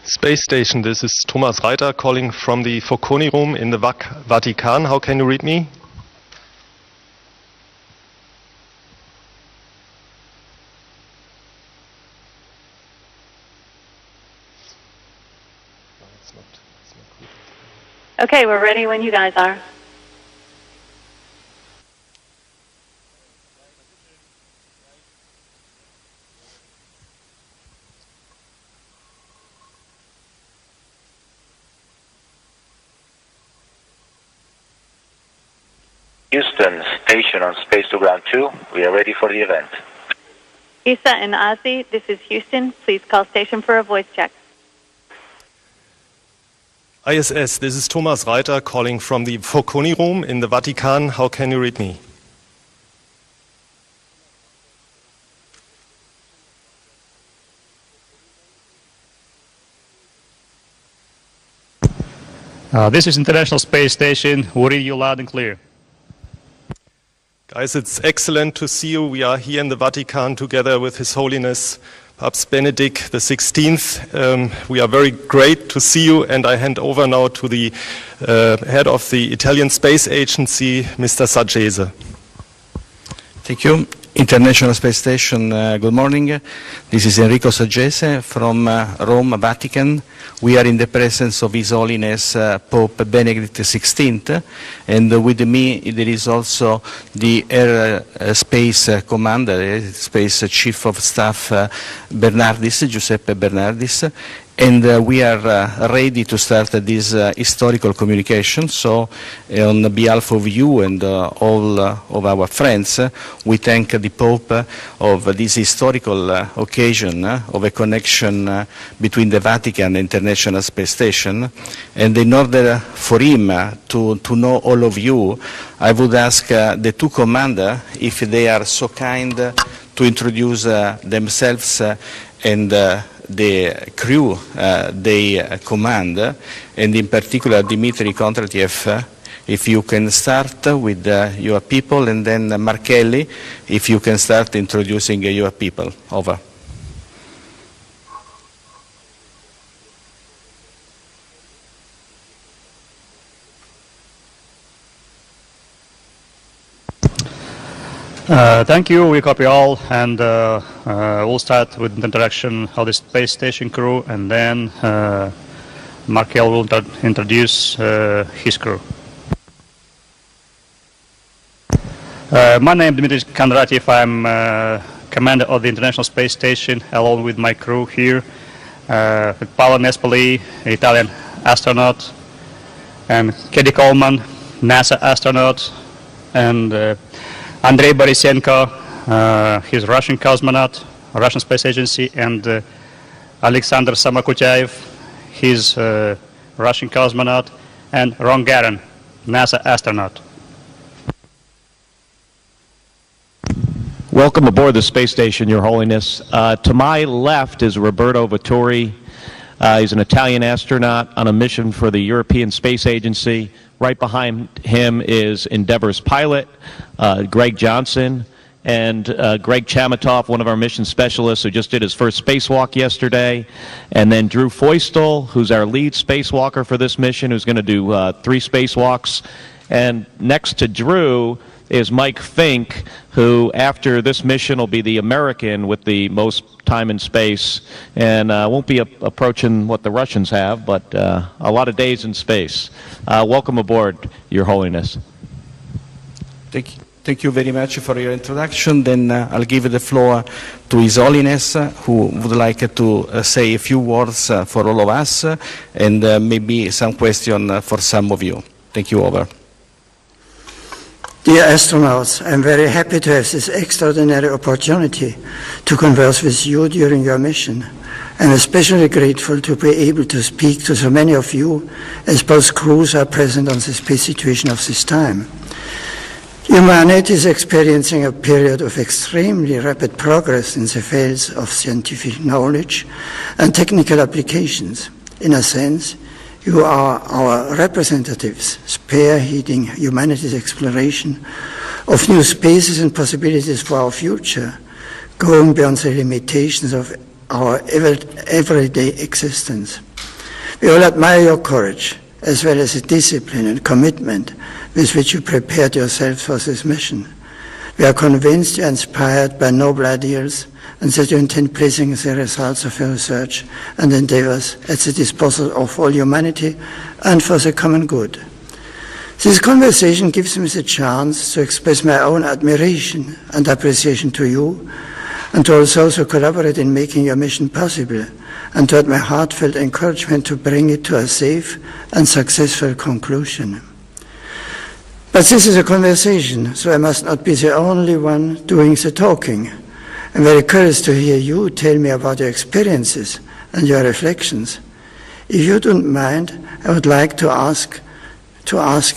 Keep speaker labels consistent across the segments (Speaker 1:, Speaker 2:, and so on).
Speaker 1: Space Station, this is Thomas Reiter calling from the Focconi room in the Vatican. How can you read me?
Speaker 2: Okay, we're ready when you guys are.
Speaker 3: Houston, station on Space to Ground 2. We are ready for the event.
Speaker 2: ESA and Ozzy, this is Houston. Please call station for a voice check.
Speaker 1: ISS, this is Thomas Reiter calling from the Focconi room in the Vatican. How can you read me?
Speaker 4: This is International Space Station. We read you loud and clear.
Speaker 1: Guys, it's excellent to see you. We are here in the Vatican together with His Holiness Pope Benedict XVI. We are very great to see you, and I hand over now to the head of the Italian Space Agency, Mr. Saggese.
Speaker 5: Thank you. International Space Station, good morning. This is Enrico Saggese from Rome, Vatican. We are in the presence of His Holiness Pope Benedict XVI, and with me there is also the Air Space Commander, Space Chief of Staff Giuseppe Bernardis, and we are ready to start this historical communication. So on behalf of you and all of our friends, we thank the Pope of this historical occasion of a connection between the Vatican and International Space Station. And in order for him to know all of you, I would ask the two commanders if they are so kind to introduce themselves and the crew they command, and in particular Dmitry Kondratiev. If you can start with your people, and then Marchelli, if you can start introducing your people. Over.
Speaker 4: Thank you, we copy all, and we'll start with the introduction of the space station crew, and then Markel will introduce his crew. My name is Dmitry Kondratiev. I'm commander of the International Space Station, along with my crew here, with Paolo Nespoli, Italian astronaut, and Katie Coleman, NASA astronaut, and Andrei Borisenko, he's Russian cosmonaut, Russian Space Agency, and Alexander Samakutyaev, he's Russian cosmonaut, and Ron Garan, NASA astronaut.
Speaker 6: Welcome aboard the space station, Your Holiness. To my left is Roberto Vittori. He's an Italian astronaut on a mission for the European Space Agency. Right behind him is Endeavour's pilot, Greg Johnson, and Greg Chamatoff, one of our mission specialists who just did his first spacewalk yesterday, and then Drew Feustel, who's our lead spacewalker for this mission, who's going to do 3 spacewalks. And next to Drew is Mike Fink, who after this mission will be the American with the most time in space, and won't be approaching what the Russians have, but a lot of days in space. Welcome aboard, Your Holiness.
Speaker 5: Thank you very much for your introduction. Then I'll give the floor to His Holiness, who would like to say a few words for all of us, and maybe some question for some of you. Thank you. Over.
Speaker 7: Dear astronauts, I'm very happy to have this extraordinary opportunity to converse with you during your mission. I'm especially grateful to be able to speak to so many of you, as both crews are present on the space situation of this time. Humanity is experiencing a period of extremely rapid progress in the fields of scientific knowledge and technical applications. In a sense, you are our representatives, spearheading humanity's exploration of new spaces and possibilities for our future, going beyond the limitations of our everyday existence. We all admire your courage, as well as the discipline and commitment with which you prepared yourself for this mission. We are convinced you are inspired by noble ideals and that you intend placing the results of your research and endeavors at the disposal of all humanity and for the common good. This conversation gives me the chance to express my own admiration and appreciation to you, and to also collaborate in making your mission possible, and to add my heartfelt encouragement to bring it to a safe and successful conclusion. But this is a conversation, so I must not be the only one doing the talking. I'm very curious to hear you tell me about your experiences and your reflections. If you don't mind, I would like to ask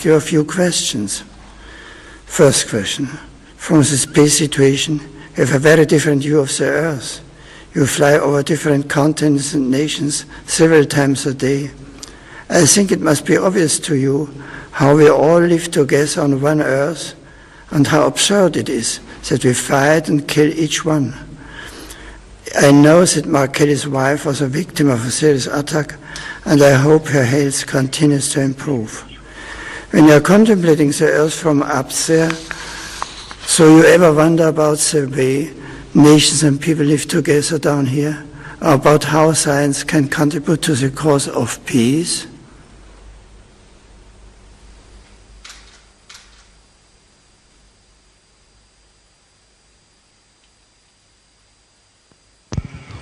Speaker 7: you a few questions. First question. From the space situation, you have a very different view of the Earth. You fly over different continents and nations several times a day. I think it must be obvious to you how we all live together on one Earth, and how absurd it is that we fight and kill each one. I know that Mark Kelly's wife was a victim of a serious attack, and I hope her health continues to improve. When you are contemplating the Earth from up there, so you ever wonder about the way nations and people live together down here, or about how science can contribute to the cause of peace?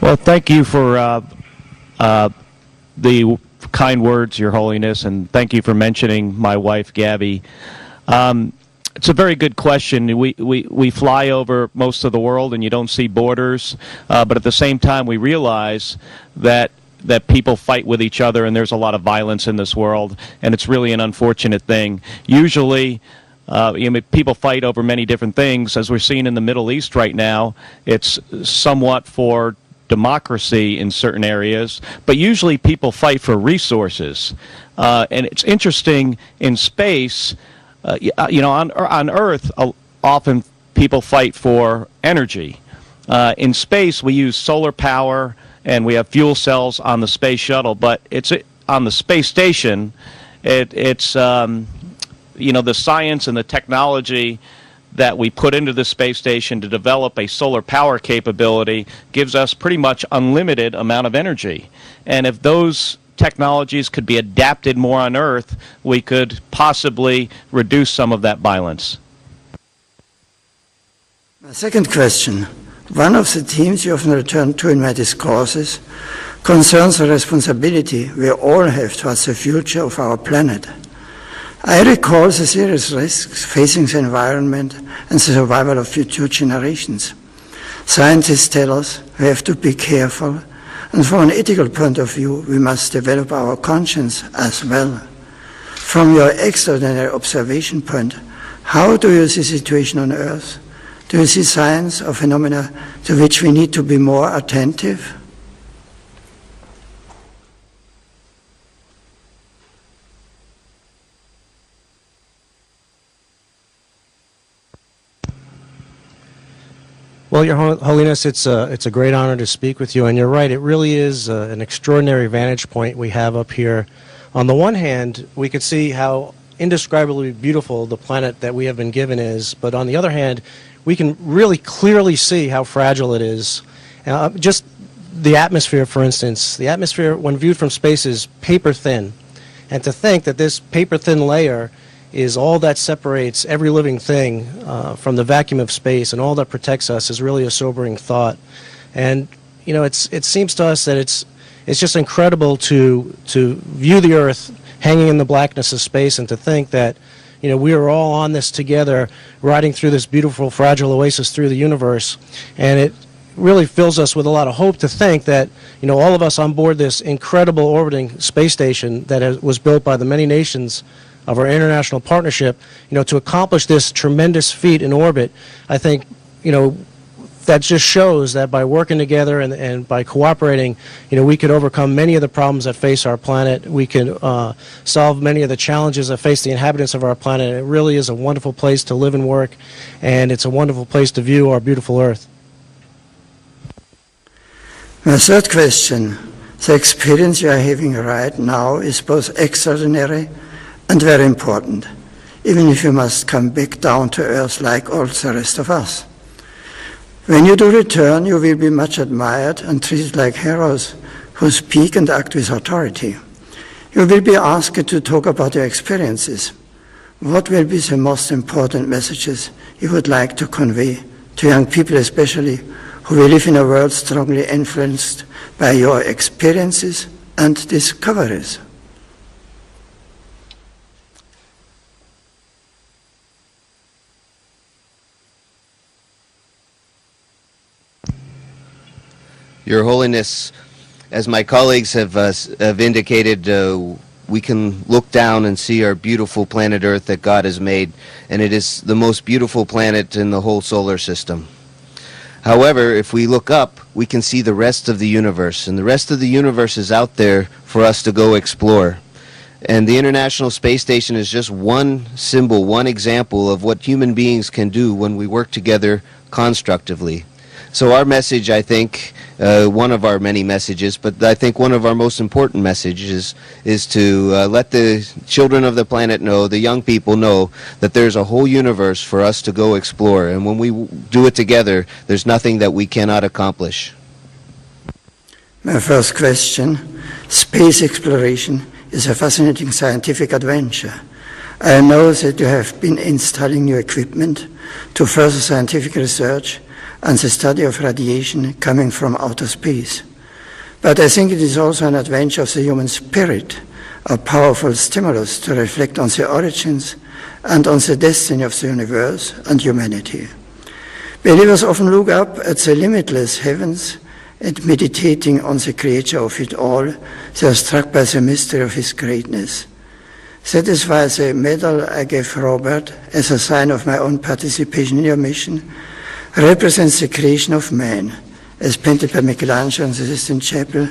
Speaker 6: Well, thank you for the kind words, Your Holiness, and thank you for mentioning my wife, Gabby. It's a very good question. We fly over most of the world and you don't see borders, but at the same time we realize that people fight with each other and there's a lot of violence in this world, and it's really an unfortunate thing. Usually people fight over many different things. As we're seeing in the Middle East right now, it's somewhat for democracy in certain areas, but usually people fight for resources. And it's interesting in space, on Earth, often people fight for energy. In space, we use solar power and we have fuel cells on the space shuttle, but it's on the space station. It's the science and the technology that we put into the space station to develop a solar power capability gives us pretty much unlimited amount of energy. And if those technologies could be adapted more on Earth, we could possibly reduce some of that violence.
Speaker 7: My second question. One of the themes you often return to in my discourses concerns the responsibility we all have towards the future of our planet. I recall the serious risks facing the environment and the survival of future generations. Scientists tell us we have to be careful, and from an ethical point of view, we must develop our conscience as well. From your extraordinary observation point, how do you see the situation on Earth? Do you see signs or phenomena to which we need to be more attentive?
Speaker 8: Well, Your Holiness, it's a great honor to speak with you, and you're right, it really is an extraordinary vantage point we have up here. On the one hand, we could see how indescribably beautiful the planet that we have been given is, but on the other hand, we can really clearly see how fragile it is. Just the atmosphere, for instance. The atmosphere, when viewed from space, is paper thin. And to think that this paper thin layer is all that separates every living thing from the vacuum of space, and all that protects us is really a sobering thought. And it seems to us that it's just incredible to view the Earth hanging in the blackness of space, and to think that we are all on this together, riding through this beautiful, fragile oasis through the universe. And it really fills us with a lot of hope to think that all of us on board this incredible orbiting space station that was built by the many nations of our international partnership, to accomplish this tremendous feat in orbit. I think, that just shows that by working together and by cooperating, we could overcome many of the problems that face our planet. We can solve many of the challenges that face the inhabitants of our planet. It really is a wonderful place to live and work, and it's a wonderful place to view our beautiful Earth.
Speaker 7: My third question. The experience you are having right now is both extraordinary and very important, even if you must come back down to earth like all the rest of us. When you do return, you will be much admired and treated like heroes who speak and act with authority. You will be asked to talk about your experiences. What will be the most important messages you would like to convey to young people especially, who will live in a world strongly influenced by your experiences and discoveries?
Speaker 9: Your Holiness, as my colleagues have indicated, we can look down and see our beautiful planet Earth that God has made, and it is the most beautiful planet in the whole solar system. However, if we look up, we can see the rest of the universe, and the rest of the universe is out there for us to go explore. And the International Space Station is just one symbol, one example of what human beings can do when we work together constructively. So our message, I think, one of our many messages, but I think one of our most important messages is to let the children of the planet know, the young people know, that there's a whole universe for us to go explore. And when we do it together, there's nothing that we cannot accomplish.
Speaker 7: My first question: space exploration is a fascinating scientific adventure. I know that you have been installing new equipment to further scientific research and the study of radiation coming from outer space. But I think it is also an adventure of the human spirit, a powerful stimulus to reflect on the origins and on the destiny of the universe and humanity. Believers often look up at the limitless heavens and, meditating on the creator of it all, they are struck by the mystery of his greatness. That is why the medal I gave Robert as a sign of my own participation in your mission represents the creation of man, as painted by Michelangelo in the Sistine Chapel.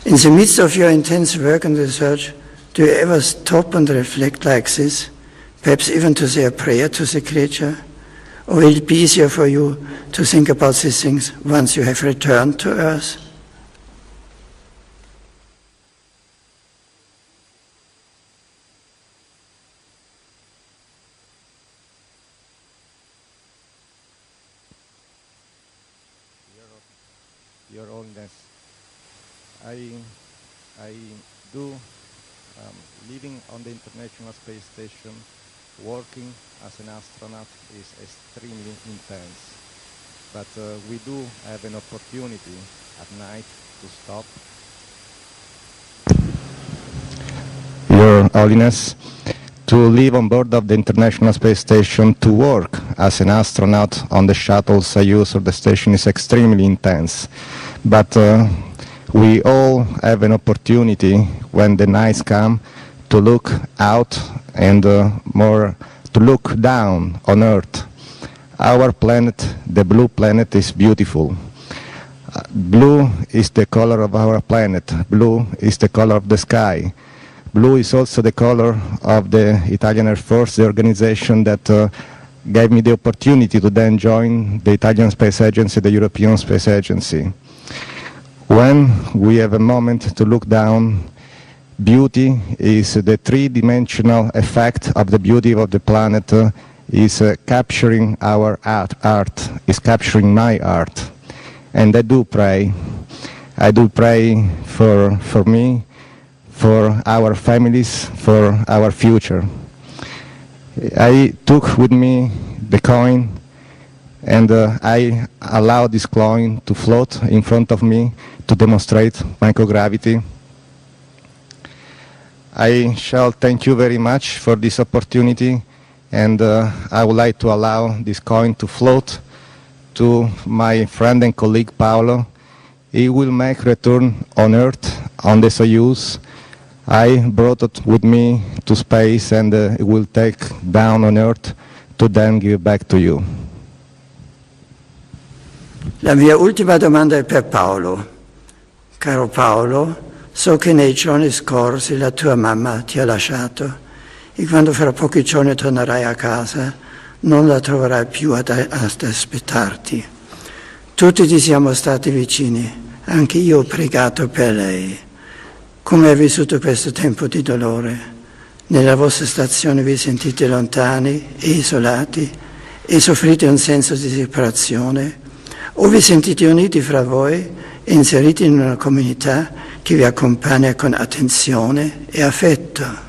Speaker 7: In the midst of your intense work and research, do you ever stop and reflect like this, perhaps even to say a prayer to the Creator? Or will it be easier for you to think about these things once you have returned to Earth?
Speaker 10: Your Holiness, I do living on the International Space Station, working as an astronaut is extremely intense. But we do have an opportunity at night to stop. Your Holiness, to live on board of the International Space Station, to work as an astronaut on the shuttle Soyuz or the station is extremely intense. But we all have an opportunity when the nights come to look out and more to look down on Earth. Our planet, the blue planet, is beautiful. Blue is the color of our planet. Blue is the color of the sky. Blue is also the color of the Italian Air Force, the organization that gave me the opportunity to then join the Italian Space Agency, the European Space Agency. When we have a moment to look down, beauty is the three-dimensional effect of the beauty of the planet is capturing our art, is capturing my art. And I do pray for me, for our families, for our future. I took with me the coin and I allowed this coin to float in front of me to demonstrate microgravity. I shall thank you very much for this opportunity, and I would like to allow this coin to float to my friend and colleague Paolo. He will make return on Earth on the Soyuz. I brought it with me to space, and it will take down on Earth to then give back to you.
Speaker 7: La mia ultima domanda è per Paolo. Caro Paolo, so che nei giorni scorsi la tua mamma ti ha lasciato e quando fra pochi giorni tornerai a casa non la troverai più ad aspettarti. Tutti ti siamo stati vicini Anche io ho pregato per lei. Come ha vissuto questo tempo di dolore? Nella vostra stazione vi sentite lontani e isolati e soffrite un senso di separazione? O vi sentite uniti fra voi e inseriti in una comunità che vi accompagna con attenzione e affetto?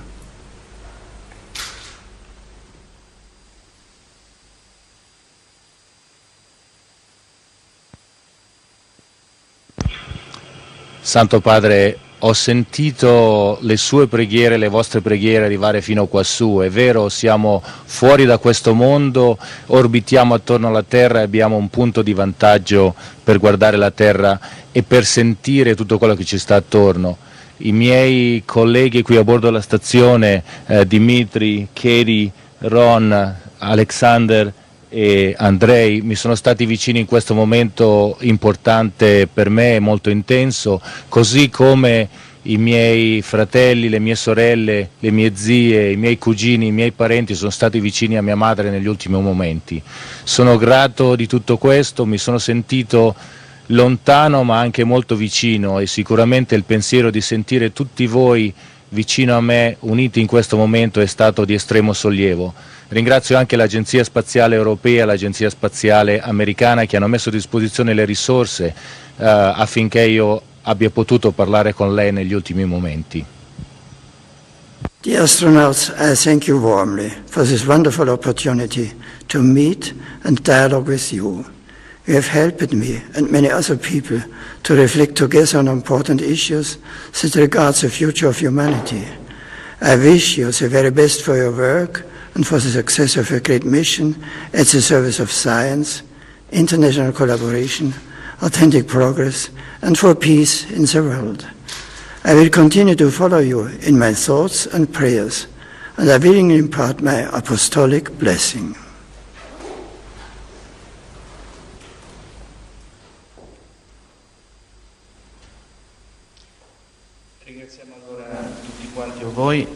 Speaker 11: Santo Padre, ho sentito le sue preghiere, le vostre preghiere arrivare fino quassù. È vero, siamo fuori da questo mondo, orbitiamo attorno alla Terra e abbiamo un punto di vantaggio per guardare la Terra e per sentire tutto quello che ci sta attorno. I miei colleghi qui a bordo della stazione, Dimitri, Katie, Ron, Alexander e Andrei, mi sono stati vicini in questo momento importante per me, molto intenso, così come i miei fratelli, le mie sorelle, le mie zie, i miei cugini, i miei parenti sono stati vicini a mia madre negli ultimi momenti. Sono grato di tutto questo, mi sono sentito lontano ma anche molto vicino e sicuramente il pensiero di sentire tutti voi vicino a me, uniti in questo momento, è stato di estremo sollievo. Ringrazio anche l'Agenzia Spaziale Europea e l'Agenzia Spaziale Americana che hanno messo a disposizione le risorse affinché io abbia potuto parlare con lei negli ultimi momenti.
Speaker 7: The astronauts, I thank you warmly for this wonderful opportunity to meet and dialogue with you. You have helped me and many other people to reflect together on important issues that regard the future of humanity. I wish you the very best for your work and for the success of your great mission at the service of science, international collaboration, authentic progress, and for peace in the world. I will continue to follow you in my thoughts and prayers, and I willingly impart my apostolic blessing.
Speaker 5: Ringraziamo allora tutti quanti voi.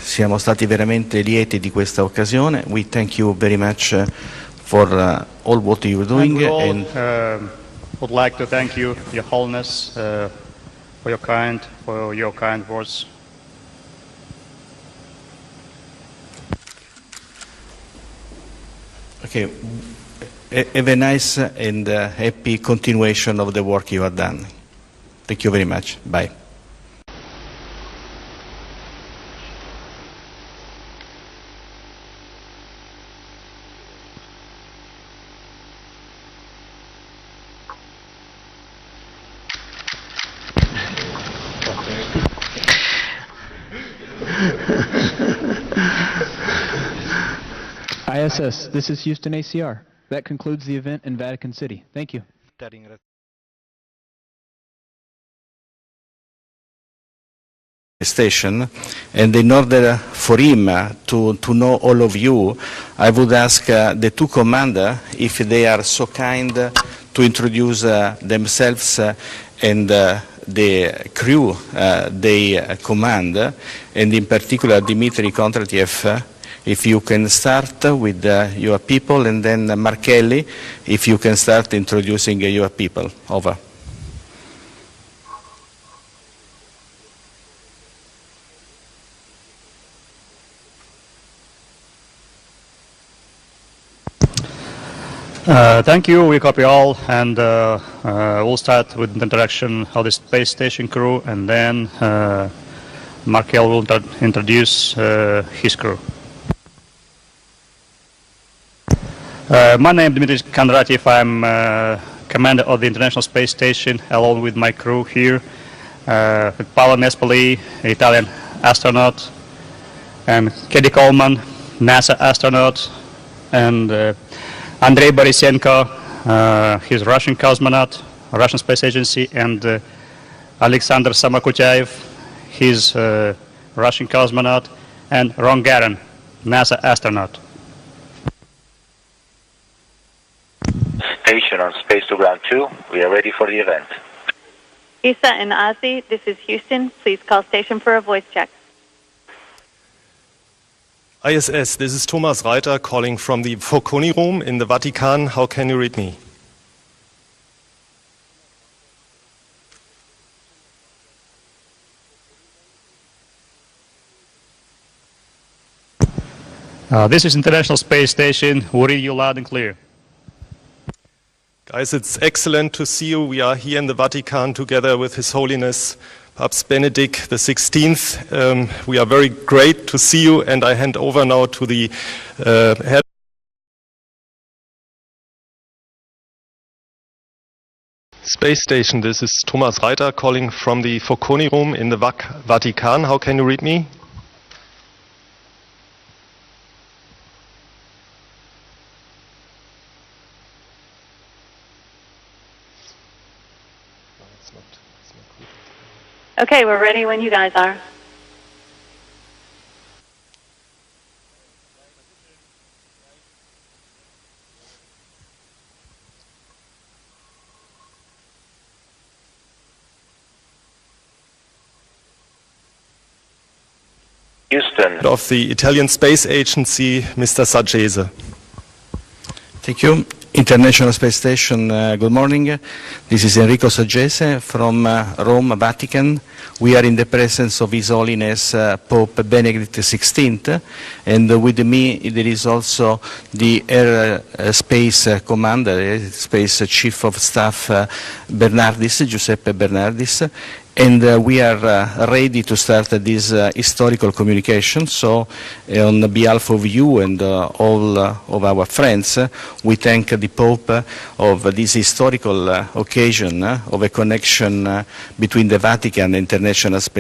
Speaker 5: Siamo stati veramente lieti di questa occasione. We thank you very much for all what you're doing.
Speaker 4: And we all would like to thank you, Your Holiness, for your kind words.
Speaker 5: Okay. Have a nice and happy continuation of the work you have done. Thank you very much. Bye.
Speaker 12: ISS, this is Houston ACR. That concludes the event in Vatican City. Thank you.
Speaker 5: Station, and in order for him to know all of you, I would ask the two commanders if they are so kind to introduce themselves and the crew they command, and in particular Dmitry Kondratiev. If you can start with your people, and then Markelli, if you can start introducing your people. Over.
Speaker 4: Thank you, we copy all, and we'll start with the introduction of the space station crew, and then Markel will introduce his crew. My name is Dmitry Kondratiev. I'm commander of the International Space Station, along with my crew here, with Paolo Nespoli, Italian astronaut, and Katie Coleman, NASA astronaut, and Andrei Borisenko, he's Russian cosmonaut, Russian Space Agency, and Alexander Samakutyaev, he's Russian cosmonaut, and Ron Garan, NASA astronaut.
Speaker 3: Station on Space to Ground 2, we are ready for the event.
Speaker 2: Isa and Ozzy, this is Houston. Please call station for a voice check.
Speaker 1: ISS, this is Thomas Reiter calling from the Focconi room in the Vatican. How can you read me?
Speaker 4: This is International Space Station. We'll read you loud and clear.
Speaker 1: Guys, it's excellent to see you. We are here in the Vatican together with His Holiness Pope Benedict XVI. We are very great to see you, and I hand over now to the head. Space Station, this is Thomas Reiter calling from the Focconi room in the Vatican. How can you read me?
Speaker 2: Okay, we're ready when you guys are.
Speaker 3: Houston.
Speaker 1: Of the Italian Space Agency, Mr. Saggese.
Speaker 5: Thank you. International Space Station, good morning. This is Enrico Saggese from Rome, Vatican. We are in the presence of His Holiness Pope Benedict XVI, and with me there is also the Air Space Commander, Space Chief of Staff Bernardis, Giuseppe Bernardis. And we are ready to start this historical communication. So on behalf of you and all of our friends, we thank the Pope of this historical occasion of a connection between the Vatican and International Space